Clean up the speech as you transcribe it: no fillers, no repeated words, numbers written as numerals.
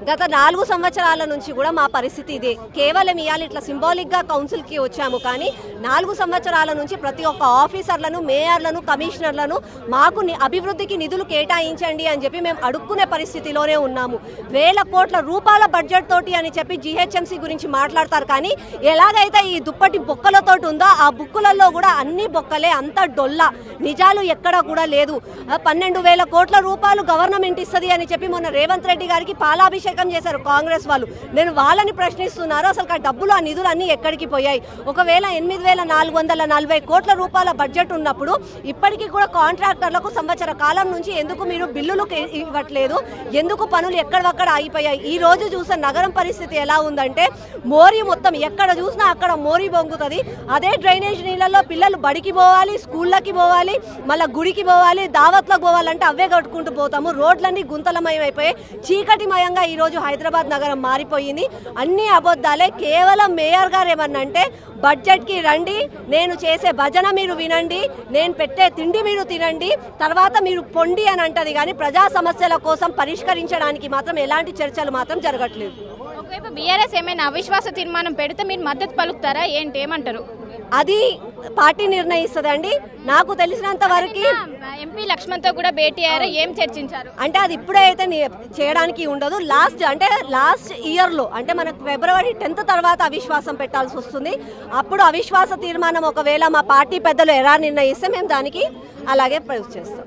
గత 4 సంవత్సరాల నుంచి కూడా మా పరిస్థితి ఇదే. కేవలం ఇవాళ ఇట్లా సింబాలిక్గా కౌన్సిల్కి వచ్చాము, కానీ 4 సంవత్సరాల నుంచి ప్రతి ఒక్క ఆఫీసర్లను, మేయర్లను, కమిషనర్లను మాకు అభివృద్ధికి నిధులు కేటాయించండి అని చెప్పి మేము అడుక్కునే పరిస్థితిలోనే ఉన్నాము. వేల కోట్ల రూపాయల బడ్జెట్ తోటి అని చెప్పి జీహెచ్ఎంసీ గురించి మాట్లాడతారు, కానీ ఎలాగైతే ఈ దుప్పటి బొక్కలతోటి ఉందో ఆ బుక్కులలో కూడా అన్ని బొక్కలే, అంత డొల్ల, నిజాలు ఎక్కడ కూడా లేదు. 12,000 కోట్ల రూపాయలు గవర్నమెంట్ ఇస్తుంది అని చెప్పి మొన్న రేవంత్ రెడ్డి గారికి పాలాభిషేకం చేశారు కాంగ్రెస్ వాళ్ళు. నేను వాళ్ళని ప్రశ్నిస్తున్నారు, అసలు ఆ డబ్బులు, ఆ నిధులు అన్ని ఎక్కడికి పోయాయి? ఒకవేళ 8,440 కోట్ల రూపాయల బడ్జెట్ ఉన్నప్పుడు ఇప్పటికీ కూడా కాంట్రాక్టర్లకు సంవత్సర కాలం నుంచి ఎందుకు మీరు బిల్లులు ఇవ్వట్లేదు? ఎందుకు పనులు ఎక్కడొక్కడ ఆగిపోయాయి? ఈ రోజు చూసిన నగరం పరిస్థితి ఎలా ఉందంటే మోరీ మొత్తం ఎక్కడ చూసినా అక్కడ మోరీ బొంగుతుంది. అదే డ్రైనేజ్ నీళ్ళల్లో పిల్లలు బడికి పోవాలి, స్కూళ్ళకి పోవాలి, మళ్ళీ గుడికి పోవాలి, దావత్లకు పోవాలంటే అవే కట్టుకుంటూ పోతాము. రోడ్లన్నీ గుంతలమయం అయిపోయాయి, చీకటిమయంగా ఈరోజు హైదరాబాద్ నగరం మారిపోయింది. అన్ని అబద్ధాలే. కేవలం మేయర్ గారు ఏమన్నంటే బడ్జెట్కి రండి, నేను చేసే భజన మీరు వినండి, నేను పెట్టే తిండి మీరు తినండి, తర్వాత మీరు పొండి అని అంటది, కానీ ప్రజా సమస్యల కోసం పరిష్కరించడానికి మాత్రం ఎలాంటి చర్చలు మాత్రం జరగట్లేదు. ఒకవైపు బీఆర్ఎస్ ఏమైనా అవిశ్వాస తీర్మానం పెడితే మీరు మద్దతు పలుకుతారా? ఏంటి, ఏమంటారు? అది పార్టీ నిర్ణయిస్తుందండి. నాకు తెలిసినంత వరకు ఎంపీ లక్ష్మణ్తో కూడా భేటీ అయ్యారు, ఏం చర్చించారు? అంటే అది ఇప్పుడే అయితే చేయడానికి ఉండదు. లాస్ట్ ఇయర్లో అంటే మనకు February 10th తర్వాత అవిశ్వాసం పెట్టాల్సి వస్తుంది. అప్పుడు అవిశ్వాస తీర్మానం ఒకవేళ మా పార్టీ పెద్దలు ఎలా నిర్ణయిస్తే మేము దానికి అలాగే ప్రొసీడ్ చేస్తాం.